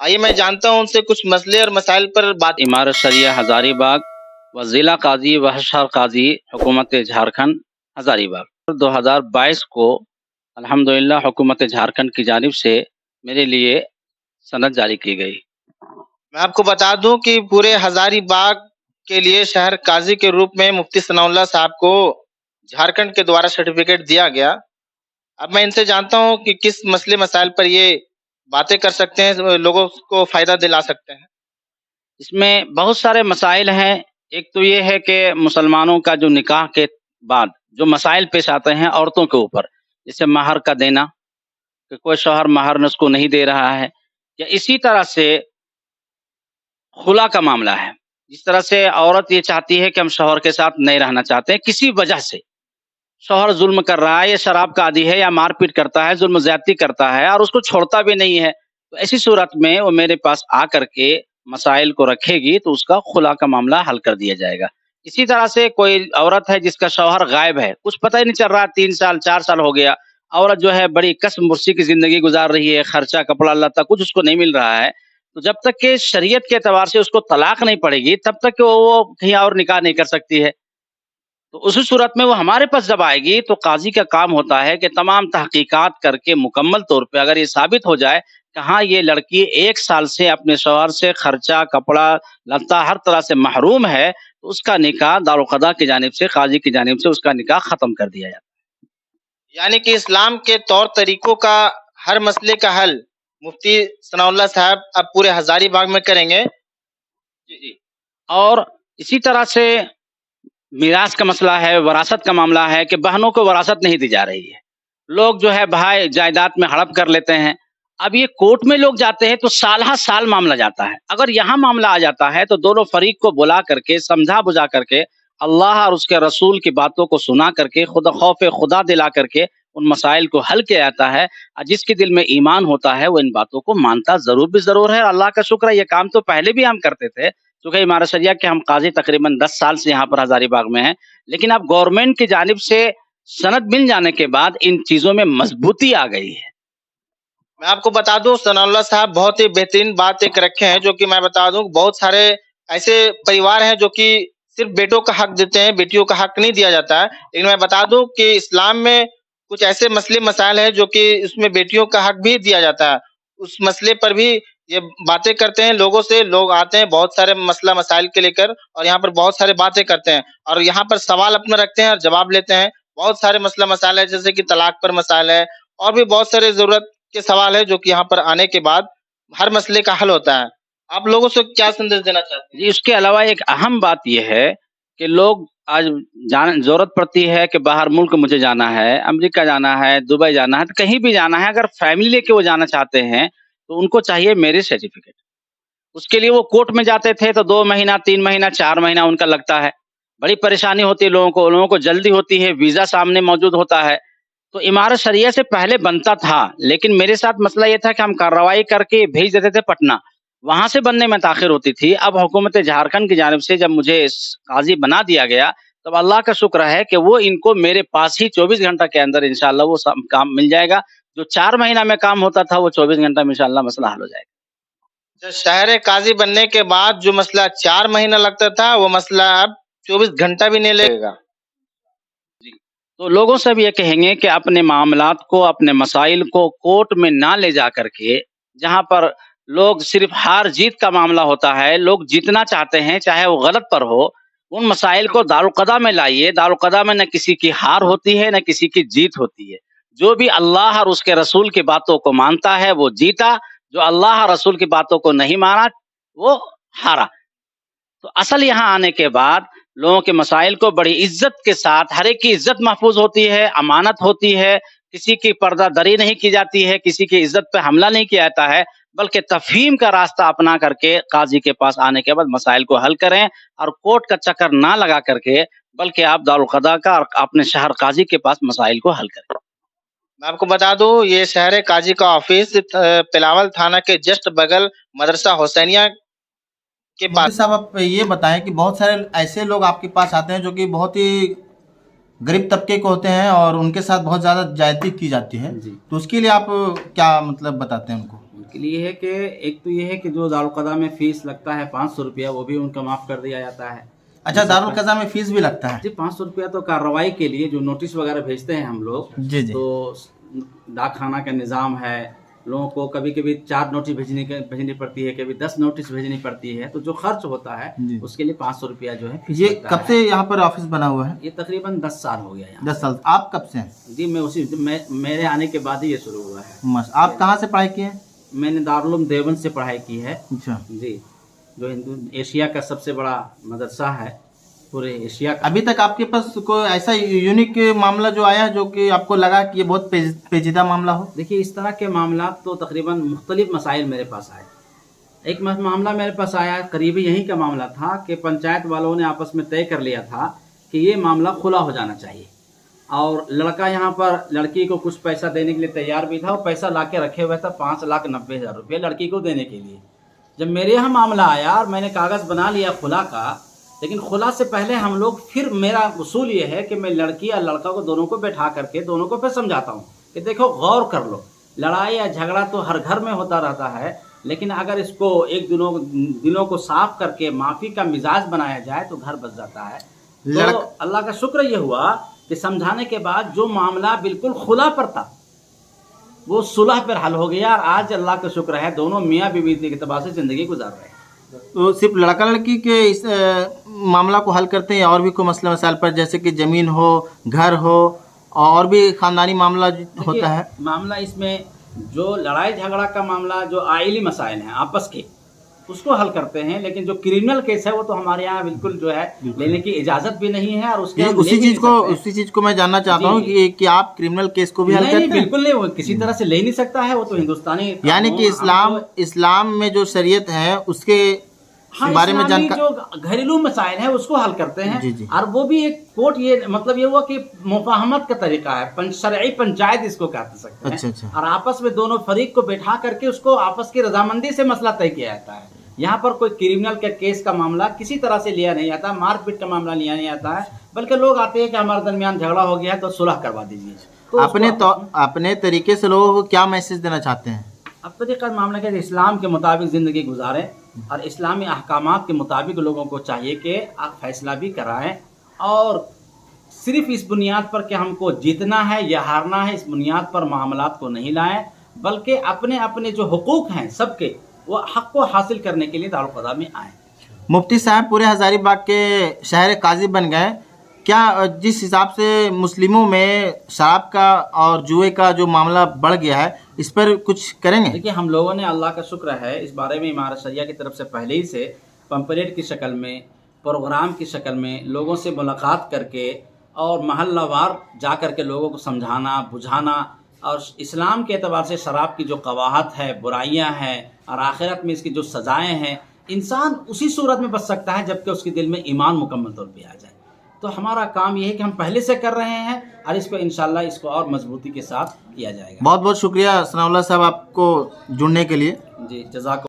आइए मैं जानता हूँ उनसे कुछ मसले और मसाइल पर बात। इमारत शरिया हजारीबाग व ज़िला काजी व हशर काजी हुकूमत झारखंड हजारीबाग 2022 को अल्हम्दुलिल्लाह हुकूमत झारखंड की जानिब से मेरे लिए सनद जारी की गई। मैं आपको बता दूं कि पूरे हजारीबाग के लिए शहर काजी के रूप में मुफ्ती सनाउल्लाह साहब को झारखंड के द्वारा सर्टिफिकेट दिया गया। अब मैं इनसे जानता हूं कि किस मसले मसाइल पर ये बातें कर सकते हैं, लोगों को फायदा दिला सकते हैं। इसमें बहुत सारे मसाइल हैं। एक तो ये है कि मुसलमानों का जो निकाह के बाद जो मसाइल पेश आते हैं औरतों के ऊपर, जैसे महर का देना कि कोई शौहर महर न उसको नहीं दे रहा है, या इसी तरह से खुला का मामला है। जिस तरह से औरत ये चाहती है कि हम शौहर के साथ नहीं रहना चाहते हैं, किसी वजह से शौहर जुल्म कर रहा है या शराब का आदी है या मारपीट करता है, जुल्म ज्यादती करता है और उसको छोड़ता भी नहीं है, तो ऐसी सूरत में वो मेरे पास आकर के मसाइल को रखेगी तो उसका खुला का मामला हल कर दिया जाएगा। इसी तरह से कोई औरत है जिसका शौहर गायब है, कुछ पता ही नहीं चल रहा, 3 साल 4 साल हो गया, औरत जो है बड़ी कसम मुर्सी की जिंदगी गुजार रही है, खर्चा कपड़ा लत्ता कुछ उसको नहीं मिल रहा है, तो जब तक कि शरीयत के एतबार से उसको तलाक नहीं पड़ेगी तब तक वो कहीं और निकाह नहीं कर सकती है। तो उसी सूरत में वो हमारे पास जब आएगी तो काजी का काम होता है कि तमाम तहकीकात करके मुकम्मल तौर पे अगर ये साबित हो जाए कि हाँ ये लड़की 1 साल से अपने शौहर से खर्चा कपड़ा लत्ता हर तरह से महरूम है, तो उसका निकाह दारुल-क़दा की जानिब से काजी की जानिब से उसका निकाह खत्म कर दिया जाता है। यानी कि इस्लाम के तौर तरीकों का हर मसले का हल मुफ्ती सनाउल्लाह साहब अब पूरे हजारीबाग में करेंगे। जी जी। और इसी तरह से मीरास का मसला है, वरासत का मामला है कि बहनों को वरासत नहीं दी जा रही है। लोग जो है भाई जायदाद में हड़प कर लेते हैं। अब ये कोर्ट में लोग जाते हैं तो साल हर साल मामला जाता है। अगर यहाँ मामला आ जाता है तो दोनों फरीक को बुला करके समझा बुझा करके अल्लाह और उसके रसूल की बातों को सुना करके खुदा खौफ खुदा दिला करके उन मसाइल को हल किया जाता है। और जिसके दिल में ईमान होता है वो इन बातों को मानता जरूर है। अल्लाह का शुक्र है, ये काम तो पहले भी हम करते थे, क्योंकि इमारत शरिया के हम काजी तकरीबन 10 साल से यहाँ पर हजारीबाग में हैं। लेकिन अब गवर्नमेंट की जानिब से सनद मिल जाने के बाद इन चीजों में मजबूती आ गई है। मैं आपको बता दूं सनाउल्लाह साहब बहुत ही बेहतरीन बात एक रखे हैं, जो कि मैं बता दूं बहुत सारे ऐसे परिवार हैं जो कि सिर्फ बेटों का हक देते हैं, बेटियों का हक नहीं दिया जाता है। लेकिन मैं बता दूं कि इस्लाम में कुछ ऐसे मसले मसाइल हैं जो कि इसमें बेटियों का हक भी दिया जाता है। उस मसले पर भी ये बातें करते हैं, लोगों से लोग आते हैं बहुत सारे मसला मसाइल के लेकर और यहाँ पर बहुत सारे बातें करते हैं और यहाँ पर सवाल अपना रखते हैं और जवाब लेते हैं। बहुत सारे मसला मसाइल है, जैसे कि तलाक पर मसाइल है और भी बहुत सारे जरूरत के सवाल है जो कि यहाँ पर आने के बाद हर मसले का हल होता है। आप लोगों से क्या संदेश देना चाहते हैं? जी, उसके अलावा एक अहम बात यह है कि लोग आज जरूरत पड़ती है कि बाहर मुल्क मुझे जाना है, अमेरिका जाना है, दुबई जाना है, तो कहीं भी जाना है, अगर फैमिली लेके वो जाना चाहते हैं तो उनको चाहिए मैरिज सर्टिफिकेट। उसके लिए वो कोर्ट में जाते थे तो 2 महीना 3 महीना 4 महीना उनका लगता है, बड़ी परेशानी होती है लोगों को जल्दी होती है, वीजा सामने मौजूद होता है। तो इमारत शरिया से पहले बनता था, लेकिन मेरे साथ मसला ये था कि हम कार्रवाई करके भेज देते थे पटना, वहां से बनने में ताखिर होती थी। अब हुकूमत झारखंड की जानिब से जब मुझे काजी बना दिया गया तब अल्लाह का शुक्र है कि वो इनको मेरे पास ही 24 घंटा के अंदर इंशाल्लाह वो काम मिल जाएगा। जो 4 महीना में काम होता था वो 24 घंटा में इंशाल्लाह मसला हल हो जाएगा। तो शहर काजी बनने के बाद जो मसला 4 महीना लगता था वो मसला अब 24 घंटा भी नहीं लगेगा। तो लोगों से भी ये कहेंगे कि अपने मामलात को, अपने मसाइल को कोर्ट में ना ले जा करके, जहां पर लोग सिर्फ हार जीत का मामला होता है, लोग जीतना चाहते हैं चाहे वो गलत पर हो, उन मसाइल को दारुल-क़दा में लाइए। दारुल-क़दा में न किसी की हार होती है न किसी की जीत होती है। जो भी अल्लाह और उसके रसूल की बातों को मानता है वो जीता, जो अल्लाह और रसूल की बातों को नहीं माना वो हारा। तो असल यहाँ आने के बाद लोगों के मसाइल को बड़ी इज्जत के साथ, हर एक की इज्जत महफूज होती है, अमानत होती है, किसी की पर्दादरी नहीं की जाती है, किसी की इज्जत पे हमला नहीं किया जाता है, बल्कि तफहीम का रास्ता अपना करके काजी के पास आने के बाद मसाइल को हल करें और कोर्ट का चक्कर ना लगा करके, बल्कि आप दारुल-क़दा का और अपने शहर काजी के पास मसाइल को हल करें। मैं आपको बता दूं ये शहर काजी का ऑफिस पिलावल थाना के जस्ट बगल मदरसा हुसैनिया के मुफ्ती पास। साहब आप ये बताएं कि बहुत सारे ऐसे लोग आपके पास आते हैं जो कि बहुत ही गरीब तबके के होते हैं और उनके साथ बहुत ज़्यादा ज्यादती की जाती है, जी। तो उसके लिए आप क्या मतलब बताते हैं उनको? उनके लिए है कि एक तो ये है कि जो दारुल क़ज़ा में फ़ीस लगता है 500 रुपया, वो भी उनका माफ़ कर दिया जाता है। अच्छा, दारुल क़ज़ा में फीस भी लगता है? जी, 500 रुपया तो कार्रवाई के लिए जो नोटिस वगैरह भेजते हैं हम लोग, जी जी। तो डाक खाना का निज़ाम है, लोगों को कभी कभी 4 नोटिस भेजनी पड़ती है, कभी 10 नोटिस भेजनी पड़ती है, तो जो खर्च होता है जी। उसके लिए 500 रुपया जो है फीस ये लगता कब है। से यहाँ पर ऑफिस बना हुआ है? ये तकरीबन 10 साल हो गया यहाँ। 10 साल। आप कब से हैं? जी, मैं मेरे आने के बाद ही ये शुरू हुआ है। मस्त। आप कहाँ से पढ़ाई किए हैं? मैंने दारुल उलूम देवबंद से पढ़ाई की है। अच्छा। जी, जो एशिया का सबसे बड़ा मदरसा है पूरे एशिया का। अभी तक आपके पास कोई ऐसा यूनिक मामला जो आया जो कि आपको लगा कि ये बहुत पेचीदा मामला हो? देखिए, इस तरह के मामला तो तकरीबन मुख्तलिफ मसाइल मेरे पास आए। एक मामला मेरे पास आया, करीबी यहीं का मामला था कि पंचायत वालों ने आपस में तय कर लिया था कि ये मामला खुला हो जाना चाहिए, और लड़का यहाँ पर लड़की को कुछ पैसा देने के लिए तैयार भी था, और पैसा ला के रखे हुए था 5,90,000 रुपये लड़की को देने के लिए। जब मेरे यहाँ मामला आया और मैंने कागज़ बना लिया खुला का, लेकिन खुला से पहले हम लोग, फिर मेरा उसूल ये है कि मैं लड़की या लड़का को दोनों को बैठा करके दोनों को फिर समझाता हूँ कि देखो, गौर कर लो, लड़ाई या झगड़ा तो हर घर में होता रहता है, लेकिन अगर इसको एक दिलों को साफ करके माफ़ी का मिजाज बनाया जाए तो घर बच जाता है। तो अल्लाह का शुक्र ये हुआ कि समझाने के बाद जो मामला बिल्कुल खुला पर था वो सुलह पर हल हो गया, और आज अल्लाह का शुक्र है दोनों मियाँ बीवी के एतबार से ज़िंदगी गुजार रहे हैं। तो सिर्फ लड़का लड़की के इस मामला को हल करते हैं, और भी कोई मसला मसाइल पर, जैसे कि ज़मीन हो, घर हो, और भी ख़ानदानी मामला होता है? मामला इसमें जो लड़ाई झगड़ा का मामला, जो आइली मसाइल हैं आपस के, उसको हल करते हैं, लेकिन जो क्रिमिनल केस है वो तो हमारे यहाँ बिल्कुल जो है लेने की इजाज़त भी नहीं है, और उसके उसी चीज़ को मैं जानना चाहता हूँ कि आप क्रिमिनल केस को भी हल करते हैं? बिल्कुल नहीं, वो किसी तरह से ले नहीं सकता है, वो तो हिंदुस्तानी, यानी कि इस्लाम में जो शरीयत है उसके बारे में जानकारी, जो घरेलू मसाइल है उसको हल करते हैं। जी जी। और वो भी एक कोर्ट, ये मतलब ये हुआ कि मुफाहमत का तरीका है, शरई पंचायत इसको कह सकते हैं। अच्छा अच्छा। और आपस में दोनों फरीक को बैठा करके उसको आपस की रजामंदी से मसला तय किया जाता है। यहाँ पर कोई क्रिमिनल के केस का मामला किसी तरह से लिया नहीं आता, मारपीट का मामला लिया नहीं आता है, बल्कि लोग आते हैं कि हमारे दरमियान झगड़ा हो गया है तो सुलह करवा दीजिए। तो अपने तरीके से लोगों को क्या मैसेज देना चाहते हैं? अब तरीका मामला के इस्लाम के मुताबिक ज़िंदगी गुजारें, और इस्लामी अहकामात के मुताबिक लोगों को चाहिए कि आप फैसला भी कराएं, और सिर्फ इस बुनियाद पर कि हमको जीतना है या हारना है, इस बुनियाद पर मामलात को नहीं लाएं, बल्कि अपने अपने जो हुकूक हैं सबके, वो हक़ को हासिल करने के लिए दारुल क़ज़ा में आएँ। मुफ्ती साहब पूरे हज़ारीबाग के शहर काजी बन गए, क्या जिस हिसाब से मुस्लिमों में शराब का और जुए का जो मामला बढ़ गया है, इस पर कुछ करेंगे? देखिए, हम लोगों ने, अल्लाह का शुक्र है, इस बारे में इमारत शरिया की तरफ से पहले ही से पंपलेट की शक्ल में, प्रोग्राम की शक्ल में लोगों से मुलाकात करके और महल्लावार जा कर के लोगों को समझाना बुझाना, और इस्लाम के एतबार से शराब की जो कवाहत है, बुराइयां हैं, और आखिरत में इसकी जो सज़ाएं हैं, इंसान उसी सूरत में बच सकता है जबकि उसके दिल में ईमान मुकम्मल तौर पे आ जाए। तो हमारा काम ये है कि हम पहले से कर रहे हैं, और इसको इंशाल्लाह इसको और मजबूती के साथ किया जाएगा। बहुत बहुत शुक्रिया सनाउल्लाह साहब आपको जुड़ने के लिए। जी, जज़ाक